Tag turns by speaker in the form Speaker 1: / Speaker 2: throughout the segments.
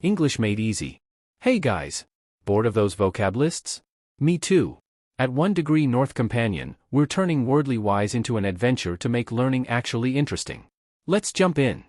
Speaker 1: English made easy. Hey guys! Bored of those vocab lists? Me too. At 1 Degree North Companion, we're turning wordly wise into an adventure to make learning actually interesting. Let's jump in.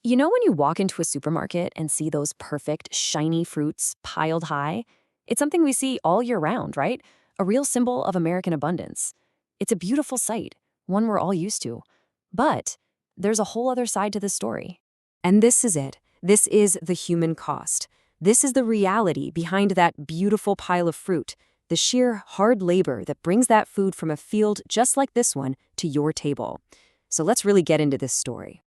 Speaker 2: You know when you walk into a supermarket and see those perfect, shiny fruits piled high? It's something we see all year round, right? A real symbol of American abundance. It's a beautiful sight, one we're all used to. But there's a whole other side to this story. And this is it. This is the human cost. This is the reality behind that beautiful pile of fruit, the sheer hard labor that brings that food from a field just like this one to your table. So let's really get into this story.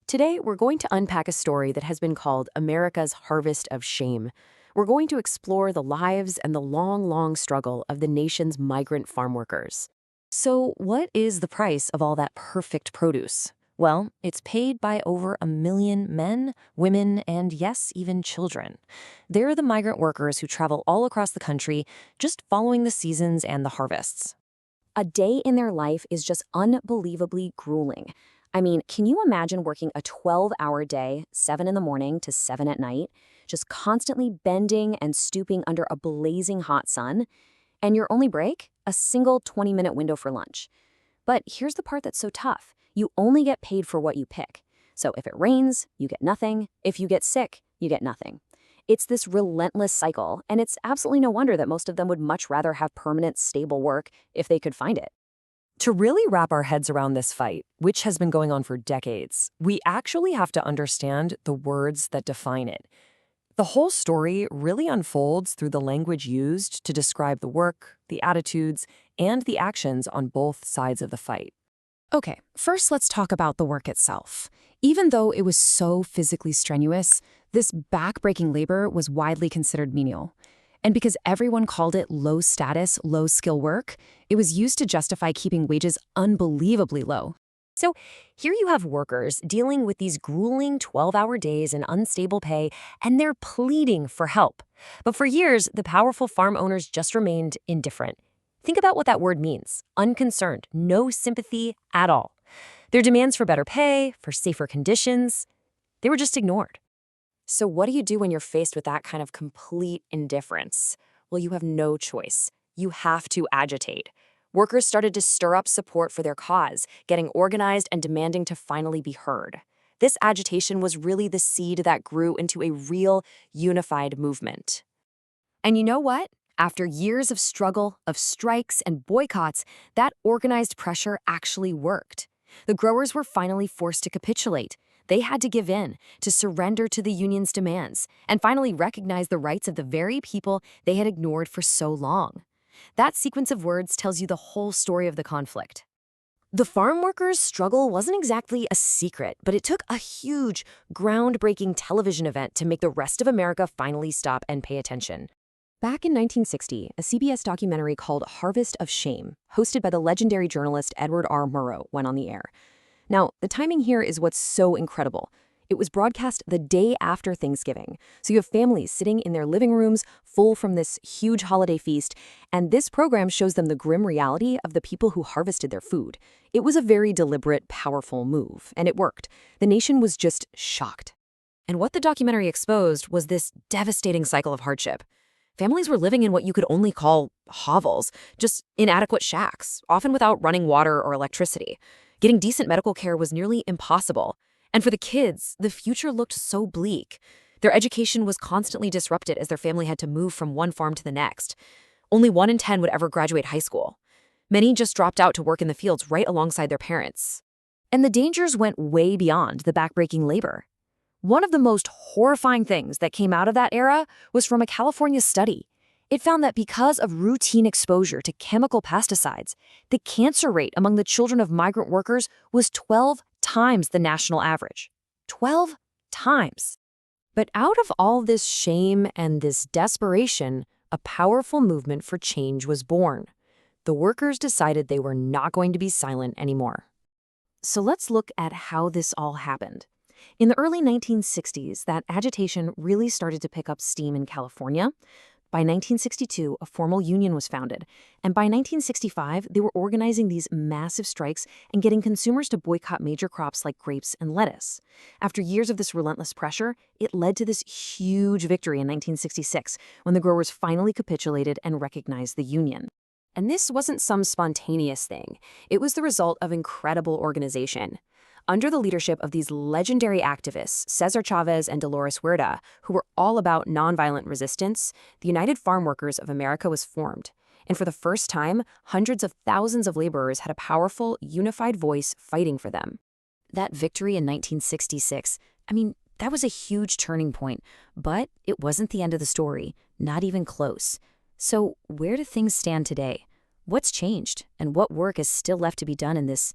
Speaker 2: Today, we're going to unpack a story that has been called America's Harvest of Shame. We're going to explore the lives and the long, long struggle of the nation's migrant farm workers. So what is the price of all that perfect produce? Well, it's paid by over 1 million men, women, and yes, even children. They're the migrant workers who travel all across the country, just following the seasons and the harvests. A day in their life is just unbelievably grueling. I mean, can you imagine working a 12-hour day, 7 in the morning to 7 at night, just constantly bending and stooping under a blazing hot sun? And your only break? A single 20-minute window for lunch. But here's the part that's so tough. You only get paid for what you pick. So if it rains, you get nothing. If you get sick, you get nothing. It's this relentless cycle, and it's absolutely no wonder that most of them would much rather have permanent, stable work if they could find it. To really wrap our heads around this fight, which has been going on for decades, we actually have to understand the words that define it. The whole story really unfolds through the language used to describe the work, the attitudes, and the actions on both sides of the fight. Okay, first let's talk about the work itself. Even though it was so physically strenuous, this back-breaking labor was widely considered menial. And because everyone called it low-status, low-skill work, it was used to justify keeping wages unbelievably low. So here you have workers dealing with these grueling 12-hour days and unstable pay, and they're pleading for help. But for years, the powerful farm owners just remained indifferent. Think about what that word means. Unconcerned, no sympathy at all. Their demands for better pay, for safer conditions, they were just ignored. So what do you do when you're faced with that kind of complete indifference? Well, you have no choice. You have to agitate. Workers started to stir up support for their cause, getting organized and demanding to finally be heard. This agitation was really the seed that grew into a real, unified movement. And you know what? After years of struggle, of strikes and boycotts, that organized pressure actually worked. The growers were finally forced to capitulate. They had to give in, to surrender to the union's demands, and finally recognize the rights of the very people they had ignored for so long. That sequence of words tells you the whole story of the conflict. The farm workers' struggle wasn't exactly a secret, but it took a huge, groundbreaking television event to make the rest of America finally stop and pay attention. Back in 1960, a CBS documentary called Harvest of Shame, hosted by the legendary journalist Edward R. Murrow, went on the air. Now, the timing here is what's so incredible. It was broadcast the day after Thanksgiving, so you have families sitting in their living rooms full from this huge holiday feast, and this program shows them the grim reality of the people who harvested their food. It was a very deliberate, powerful move, and it worked. The nation was just shocked. And what the documentary exposed was this devastating cycle of hardship. Families were living in what you could only call hovels, just inadequate shacks, often without running water or electricity. Getting decent medical care was nearly impossible. And for the kids, the future looked so bleak. Their education was constantly disrupted as their family had to move from one farm to the next. Only 1 in 10 would ever graduate high school. Many just dropped out to work in the fields right alongside their parents. And the dangers went way beyond the backbreaking labor. One of the most horrifying things that came out of that era was from a California study. It found that because of routine exposure to chemical pesticides, the cancer rate among the children of migrant workers was 12 times the national average. 12 times. But out of all this shame and this desperation, a powerful movement for change was born. The workers decided they were not going to be silent anymore. So let's look at how this all happened. In the early 1960s, that agitation really started to pick up steam in California. By 1962, a formal union was founded, and by 1965, they were organizing these massive strikes and getting consumers to boycott major crops like grapes and lettuce. After years of this relentless pressure, it led to this huge victory in 1966, when the growers finally capitulated and recognized the union. And this wasn't some spontaneous thing. It was the result of incredible organization. Under the leadership of these legendary activists, Cesar Chavez and Dolores Huerta, who were all about nonviolent resistance, the United Farm Workers of America was formed. And for the first time, hundreds of thousands of laborers had a powerful, unified voice fighting for them. That victory in 1966, that was a huge turning point, but it wasn't the end of the story, not even close. So where do things stand today? What's changed, and what work is still left to be done in this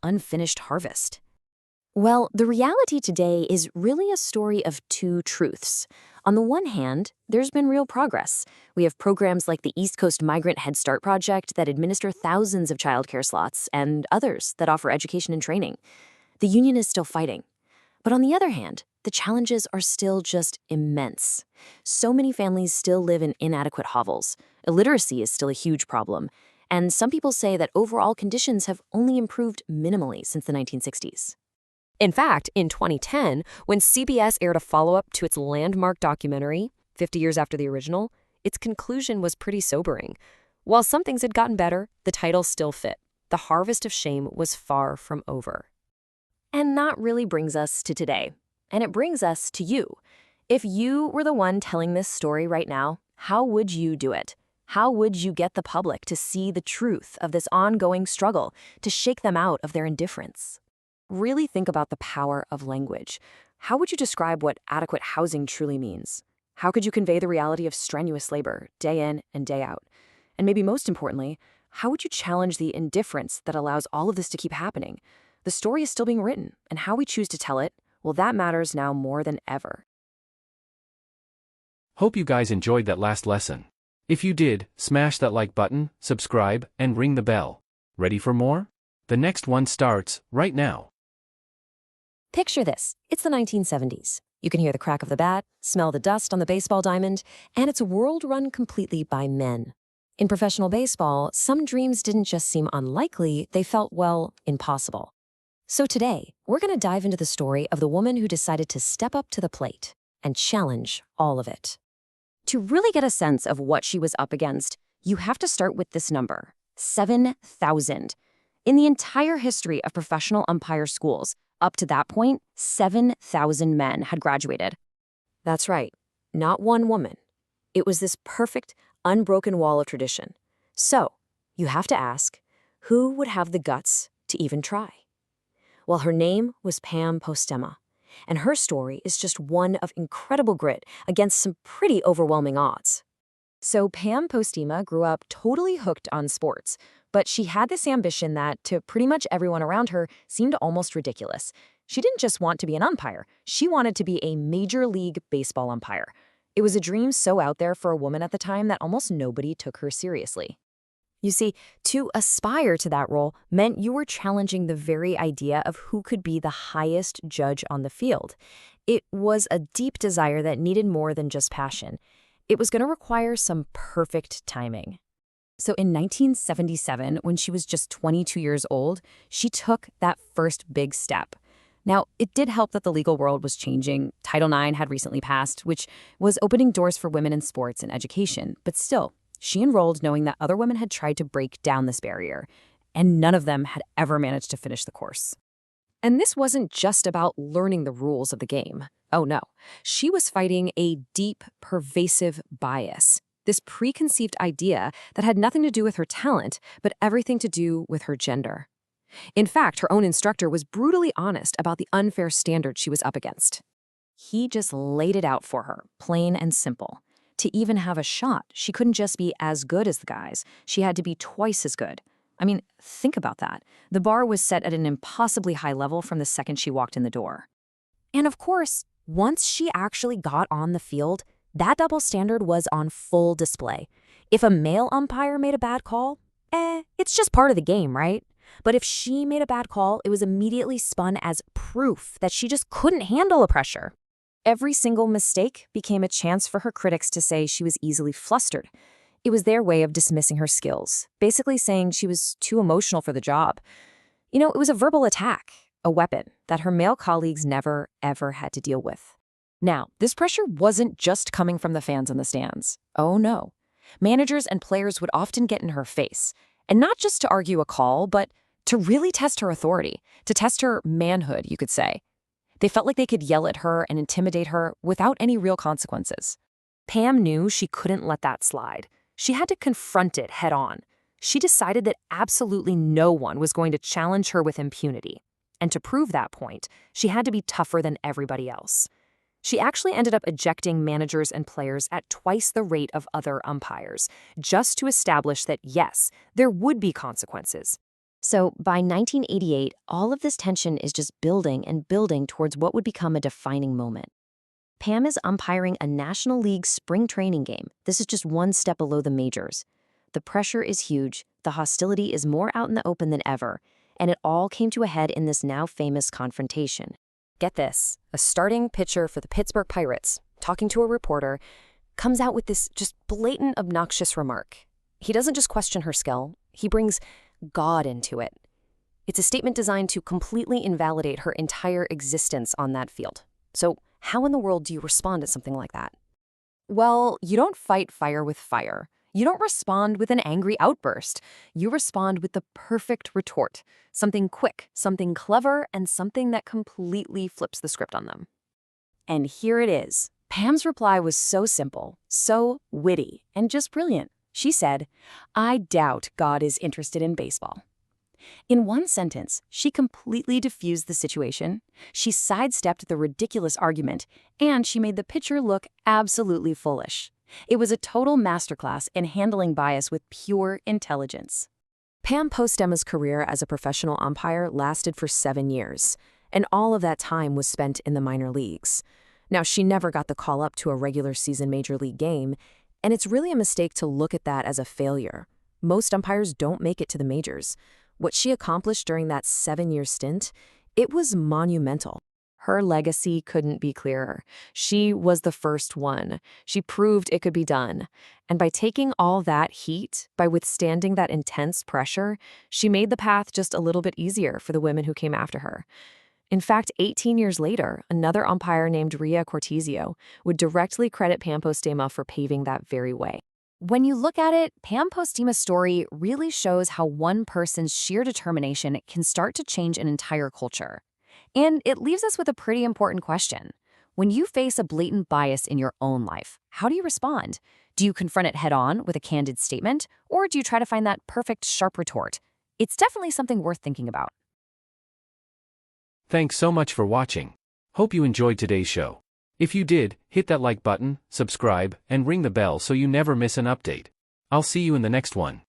Speaker 2: unfinished harvest? Well, the reality today is really a story of two truths. On the one hand, there's been real progress. We have programs like the East Coast Migrant Head Start Project that administer thousands of childcare slots and others that offer education and training. The union is still fighting. But on the other hand, the challenges are still just immense. So many families still live in inadequate hovels. Illiteracy is still a huge problem. And some people say that overall conditions have only improved minimally since the 1960s. In fact, in 2010, when CBS aired a follow-up to its landmark documentary, 50 years after the original, its conclusion was pretty sobering. While some things had gotten better, the title still fit. The harvest of shame was far from over. And that really brings us to today. And it brings us to you. If you were the one telling this story right now, how would you do it? How would you get the public to see the truth of this ongoing struggle, to shake them out of their indifference? Really think about the power of language. How would you describe what adequate housing truly means? How could you convey the reality of strenuous labor, day in and day out? And maybe most importantly, how would you challenge the indifference that allows all of this to keep happening? The story is still being written, and how we choose to tell it, well, that matters now more than ever.
Speaker 1: Hope you guys enjoyed that last lesson. If you did, smash that like button, subscribe, and ring the bell. Ready for more? The next one starts right now.
Speaker 2: Picture this. It's the 1970s. You can hear the crack of the bat, smell the dust on the baseball diamond, and it's a world run completely by men. In professional baseball, some dreams didn't just seem unlikely, they felt, well, impossible. So today, we're going to dive into the story of the woman who decided to step up to the plate and challenge all of it. To really get a sense of what she was up against, you have to start with this number, 7,000. In the entire history of professional umpire schools, up to that point, 7,000 men had graduated. That's right, not one woman. It was this perfect, unbroken wall of tradition. So, you have to ask, who would have the guts to even try? Well, her name was Pam Postema. And her story is just one of incredible grit against some pretty overwhelming odds. So Pam Postema grew up totally hooked on sports, but she had this ambition that, to pretty much everyone around her, seemed almost ridiculous. She didn't just want to be an umpire, she wanted to be a Major League Baseball umpire. It was a dream so out there for a woman at the time that almost nobody took her seriously. You see, to aspire to that role meant you were challenging the very idea of who could be the highest judge on the field. It was a deep desire that needed more than just passion. It was going to require some perfect timing. So in 1977, when she was just 22 years old, she took that first big step. Now, it did help that the legal world was changing. Title IX had recently passed, which was opening doors for women in sports and education, but still, she enrolled knowing that other women had tried to break down this barrier, and none of them had ever managed to finish the course. And this wasn't just about learning the rules of the game. Oh no, she was fighting a deep, pervasive bias, this preconceived idea that had nothing to do with her talent, but everything to do with her gender. In fact, her own instructor was brutally honest about the unfair standard she was up against. He just laid it out for her, plain and simple. To even have a shot, she couldn't just be as good as the guys. She had to be twice as good. Think about that. The bar was set at an impossibly high level from the second she walked in the door. And of course, once she actually got on the field, that double standard was on full display. If a male umpire made a bad call, it's just part of the game, right? But if she made a bad call, it was immediately spun as proof that she just couldn't handle the pressure. Every single mistake became a chance for her critics to say she was easily flustered. It was their way of dismissing her skills, basically saying she was too emotional for the job. It was a verbal attack, a weapon that her male colleagues never, ever had to deal with. Now, this pressure wasn't just coming from the fans in the stands. Oh no. Managers and players would often get in her face, and not just to argue a call, but to really test her authority, to test her manhood, you could say. They felt like they could yell at her and intimidate her without any real consequences. Pam knew she couldn't let that slide. She had to confront it head on. She decided that absolutely no one was going to challenge her with impunity. And to prove that point, she had to be tougher than everybody else. She actually ended up ejecting managers and players at twice the rate of other umpires, just to establish that, yes, there would be consequences. So by 1988, all of this tension is just building and building towards what would become a defining moment. Pam is umpiring a National League spring training game. This is just one step below the majors. The pressure is huge, the hostility is more out in the open than ever, and it all came to a head in this now famous confrontation. Get this, a starting pitcher for the Pittsburgh Pirates, talking to a reporter, comes out with this just blatant, obnoxious remark. He doesn't just question her skill, he brings God into it. It's a statement designed to completely invalidate her entire existence on that field. So how in the world do you respond to something like that? Well, you don't fight fire with fire. You don't respond with an angry outburst. You respond with the perfect retort. Something quick, something clever, and something that completely flips the script on them. And here it is. Pam's reply was so simple, so witty, and just brilliant. She said, "I doubt God is interested in baseball." In one sentence, she completely diffused the situation, she sidestepped the ridiculous argument, and she made the pitcher look absolutely foolish. It was a total masterclass in handling bias with pure intelligence. Pam Postema's career as a professional umpire lasted for 7 years, and all of that time was spent in the minor leagues. Now, she never got the call up to a regular season major league game, and it's really a mistake to look at that as a failure. Most umpires don't make it to the majors. What she accomplished during that 7-year stint, it was monumental. Her legacy couldn't be clearer. She was the first one. She proved it could be done. And by taking all that heat, by withstanding that intense pressure, she made the path just a little bit easier for the women who came after her. In fact, 18 years later, another umpire named Ria Cortesio would directly credit Pam Postema for paving that very way. When you look at it, Pam Postema's story really shows how one person's sheer determination can start to change an entire culture. And it leaves us with a pretty important question. When you face a blatant bias in your own life, how do you respond? Do you confront it head-on with a candid statement, or do you try to find that perfect, sharp retort? It's definitely something worth thinking about.
Speaker 1: Thanks so much for watching. Hope you enjoyed today's show. If you did, hit that like button, subscribe, and ring the bell so you never miss an update. I'll see you in the next one.